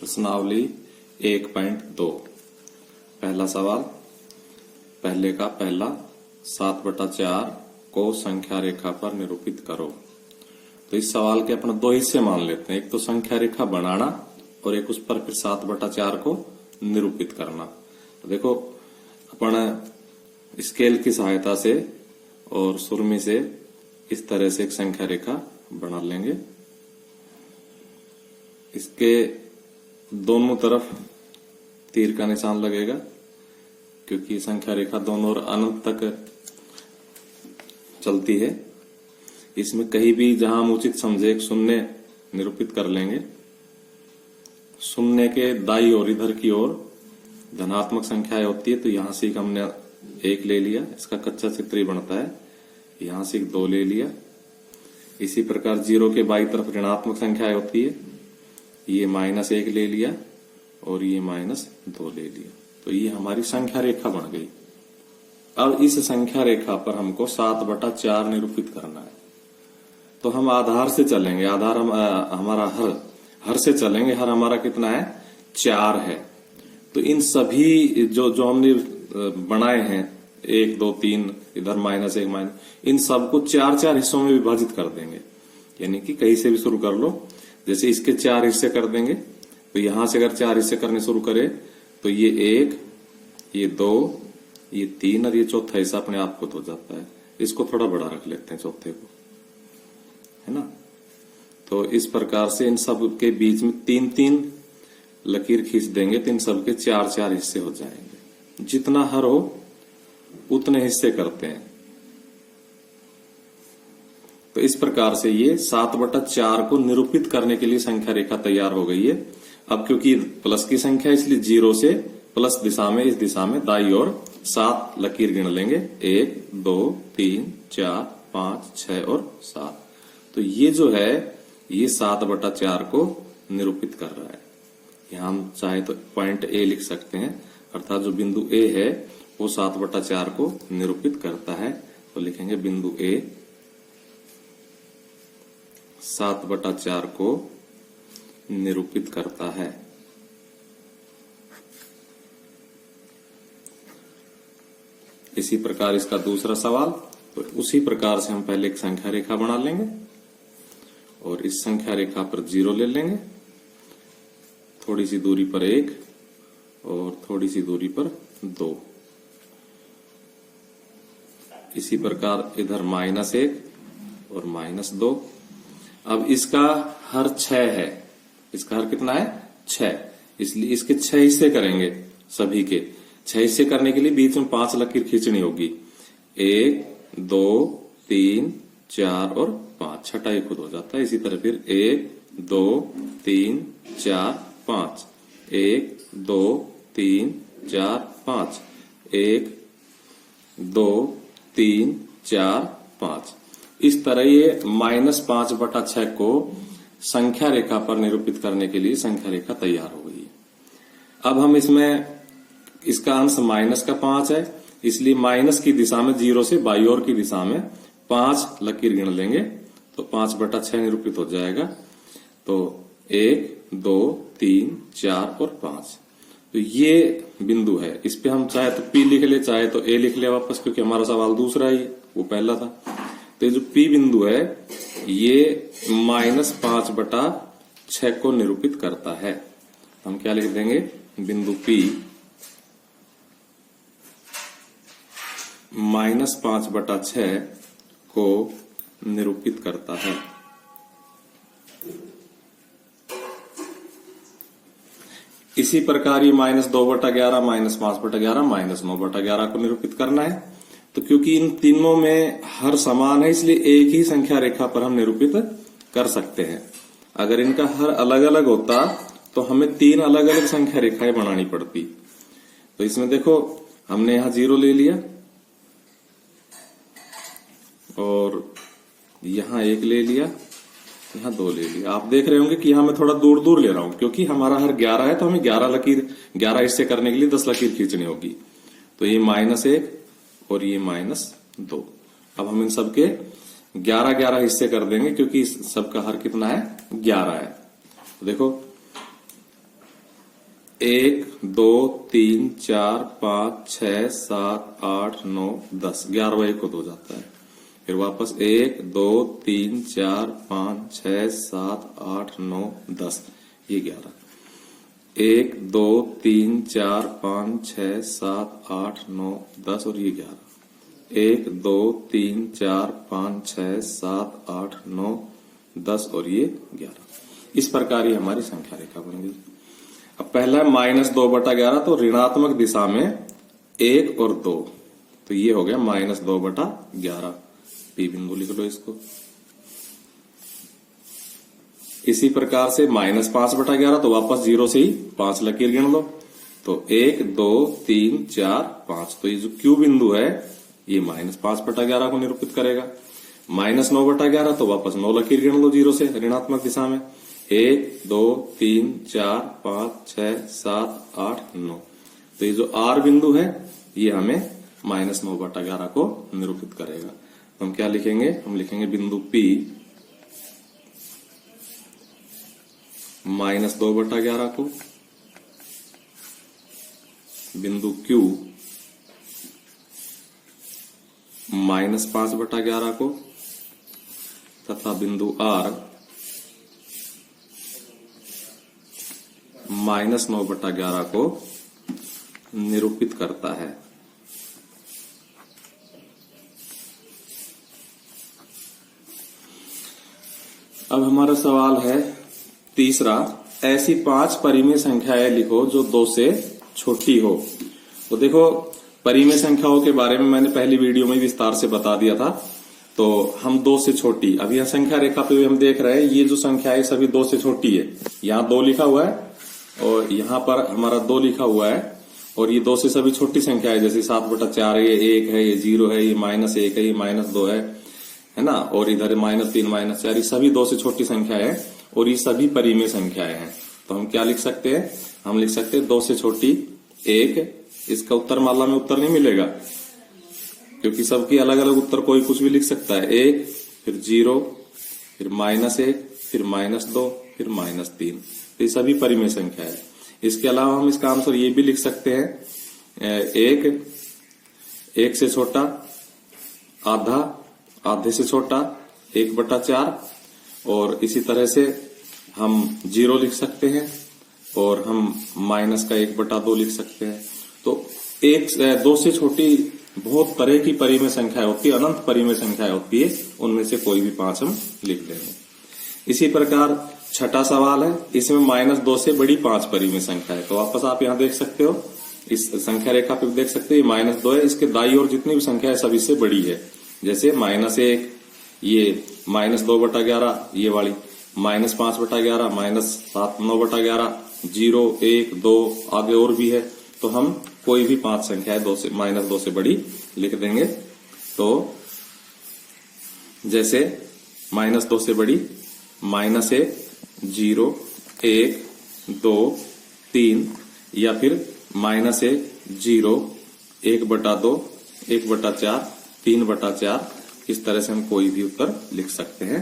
प्रश्नावली 1.2। पहला सवाल, पहले का पहला 7/4 को संख्या रेखा पर निरूपित करो। तो इस सवाल के अपन दो हिस्से मान लेते हैं, एक तो संख्या रेखा बनाना और एक उस पर फिर 7/4 को निरूपित करना। तो देखो अपन स्केल की सहायता से और सुरमी से इस तरह से एक संख्या रेखा बना लेंगे। इसके दोनों तरफ तीर का निशान लगेगा क्योंकि संख्या रेखा दोनों ओर अनंत तक चलती है। इसमें कहीं भी जहां हम उचित समझे एक शून्य निरूपित कर लेंगे। शून्य के दाईं ओर इधर की ओर धनात्मक संख्याएं होती है, तो यहां से हमने 1 ले लिया, इसका कच्चा चित्र ही बनता है। यहां से 2 ले लिया। इसी प्रकार 0 के बाईं तरफ ऋणात्मक संख्याएं होती है, ये -1 ले लिया और ये -2 ले लिया। तो ये हमारी संख्या रेखा बन गई। अब इस संख्या रेखा पर हमको 7/4 निरूपित करना है। तो हम आधार से चलेंगे। आधार हमारा हर से चलेंगे। हर हमारा कितना है? 4 है। तो इन सभी जो हमने बनाए हैं 1 2 3 इधर -1 इन सबको 4 हिस्सों में विभाजित कर देंगे। यानी कि कहीं से भी शुरू कर लो। जैसे इसके 4 हिस्से कर देंगे, तो यहां से अगर 4 हिस्से करने शुरू करें तो ये 1, ये 2, ये 3 और ये चौथा हिस्सा अपने आप खुद हो जाता है। इसको थोड़ा बड़ा रख लेते हैं चौथे को, है ना। तो इस प्रकार से इन सब के बीच में 3-3 लकीर खींच देंगे तो इन सब के 4 हिस्से हो जाएंगे। जितना हर हो उतने हिस्से करते हैं। तो इस प्रकार से ये 7/4 को निरूपित करने के लिए संख्या रेखा तैयार हो गई है। अब क्योंकि प्लस की संख्या इसलिए 0 से प्लस दिशा में, इस दिशा में दाईं ओर 7 लकीर गिन लेंगे। 1 2 3 4 5 6 और 7। तो ये जो है ये 7/4 को निरूपित कर रहा है। यहां हम चाहे तो पॉइंट ए लिख सकते हैं, अर्थात जो बिंदु ए है वो 7/4 को निरूपित करता है। तो लिखेंगे बिंदु ए 7/4 को निरूपित करता है। इसी प्रकार इसका दूसरा सवाल, तो उसी प्रकार से हम पहले एक संख्या रेखा बना लेंगे और इस संख्या रेखा पर 0 ले लेंगे, थोड़ी सी दूरी पर 1 और थोड़ी सी दूरी पर 2। इसी प्रकार इधर -1 और -2। अब इसका हर 6 है। इसका हर कितना है? 6। इसलिए इसके 6 हिस्से करेंगे सभी के। 6 हिस्से करने के लिए बीच में 5 लकीर खींचनी होगी। 1 2 3 4 और 5, छठा ही खुद हो जाता है। इसी तरह फिर 1 2 3 4 5 1 2 3 4 5 1 2 3 4 5। इस तरह ये -5/6 को संख्या रेखा पर निरूपित करने के लिए संख्या रेखा तैयार हो गई है। अब हम इसमें इसका अंश -5 है, इसलिए माइनस की दिशा में 0 से बाईं ओर की दिशा में 5 लकीर गिन लेंगे तो 5/6 निरूपित हो जाएगा। तो 1 2 3 4 और 5। तो ये बिंदु है। इस पे हम चाहे तो P लिख ले, चाहे तो A लिख ले वापस, क्योंकि हमारा सवाल दूसरा ही है, वो पहला था। तो ये जो P बिंदु है ये -5/6 को निरूपित करता है। हम क्या लिख देंगे? बिंदु P -5/6 को निरूपित करता है। इसी प्रकार ये -2/11 -5/11 -9/11 को निरूपित करना है। तो क्योंकि इन तीनों में हर समान है, इसलिए एक ही संख्या रेखा पर हम निरूपित कर सकते हैं। अगर इनका हर अलग अलग होता तो हमें 3 अलग अलग संख्या रेखाएं बनानी पड़ती। तो इसमें देखो हमने यहां 0 ले लिया और यहां 1 ले लिया, यहां 2 ले लिया। आप देख रहे होंगे कि यहां मैं थोड़ा दूर दूर ले रहा हूं क्योंकि हमारा हर 11 है, तो हमें 11 हिस्से करने के लिए 10 लकीर खींचनी होगी। तो ये -1 और ये -2। अब हम इन सबके 11 हिस्से कर देंगे क्योंकि सबका हर कितना है? 11 है। तो देखो 1 2 3 4 5 6 7 8 9 10 11 1 को 2 जाता है। फिर वापस 1 2 3 4 5 6 7 8 9 10 ये 11। 1 2 3 4 5 6 7 8 9 10 और ये 11। 1 2 3 4 5 6 7 8 9 10 और ये 11। इस प्रकार ये हमारी संख्या रेखा बन गई। अब पहला है -2/11, तो ऋणात्मक दिशा में 1 और 2, तो ये हो गया -2/11। पी बिंदु लिख लो इसको। इसी प्रकार से -5/11, तो वापस 0 से ही 5 लकीर गिन लो। तो 1 2 3 4 5, तो ये जो क्यू बिंदु है ये -5/11 को निरूपित करेगा। -9/11, तो वापस 9 लकीर गिन लो 0 से ऋणात्मक दिशा में। 1 2 3 4 5 6 7 8 9, तो ये जो आर बिंदु है ये हमें -9/11 को निरूपित करेगा। हम क्या लिखेंगे? हम लिखेंगे बिंदु P -2/11 को, बिंदु Q -5/11 को, तथा बिंदु R -9/11 को निरूपित करता है। अब हमारा सवाल है तीसरा, ऐसी 5 परिमेय संख्याएं लिखो जो 2 से छोटी हो। तो देखो, परिमेय संख्याओं के बारे में मैंने पहली वीडियो में विस्तार से बता दिया था। तो हम 2 से छोटी, अब यह संख्या रेखा पे भी हम देख रहे हैं, ये जो संख्या है सभी 2 से छोटी है। यहाँ 2 लिखा हुआ है और यहाँ पर हमारा 2 लिखा हुआ है, और ये 2 से सभी छोटी संख्या है, जैसे 7/4, ये 1 है, ये 0 है, ये -1 है, ये -2 है ना, और इधर -3 -4, ये सभी 2 से छोटी संख्या है और ये सभी परिमेय संख्याएं हैं। तो हम क्या लिख सकते हैं? हम लिख सकते हैं 2 से छोटी 1। इसका उत्तर माला में उत्तर नहीं मिलेगा, क्योंकि सबकी अलग अलग उत्तर, कोई कुछ भी लिख सकता है। 1 फिर 0 फिर -1 फिर -2 फिर -3, तो ये सभी परिमेय संख्या है। इसके अलावा हम इसका आंसर ये भी लिख सकते हैं, 1 से छोटा, आधा, आधे से छोटा 1/4, और इसी तरह से हम 0 लिख सकते हैं, और हम माइनस का 1/2 लिख सकते हैं। तो 2 से छोटी बहुत तरह की परिमेय संख्या होती है, अनंत परिमेय संख्या होती है, उनमें से कोई भी 5 हम लिख लेंगे। इसी प्रकार छठा सवाल है, इसमें -2 से बड़ी 5 परिमेय संख्या है। तो वापस आप यहाँ देख सकते हो, इस संख्या रेखा पे देख सकते हो, ये -2 है, इसके दाईं ओर जितनी भी संख्या है सभी से बड़ी है। जैसे -1, ये -2/11, ये वाली -5/11, -9/11, 0 1 2, आगे और भी है। तो हम कोई भी 5 संख्या है -2 से बड़ी लिख देंगे। तो जैसे -2 से बड़ी -1 0 1 2 3, या फिर -1 0 1/2 1/4 3/4, इस तरह से हम कोई भी उत्तर लिख सकते हैं।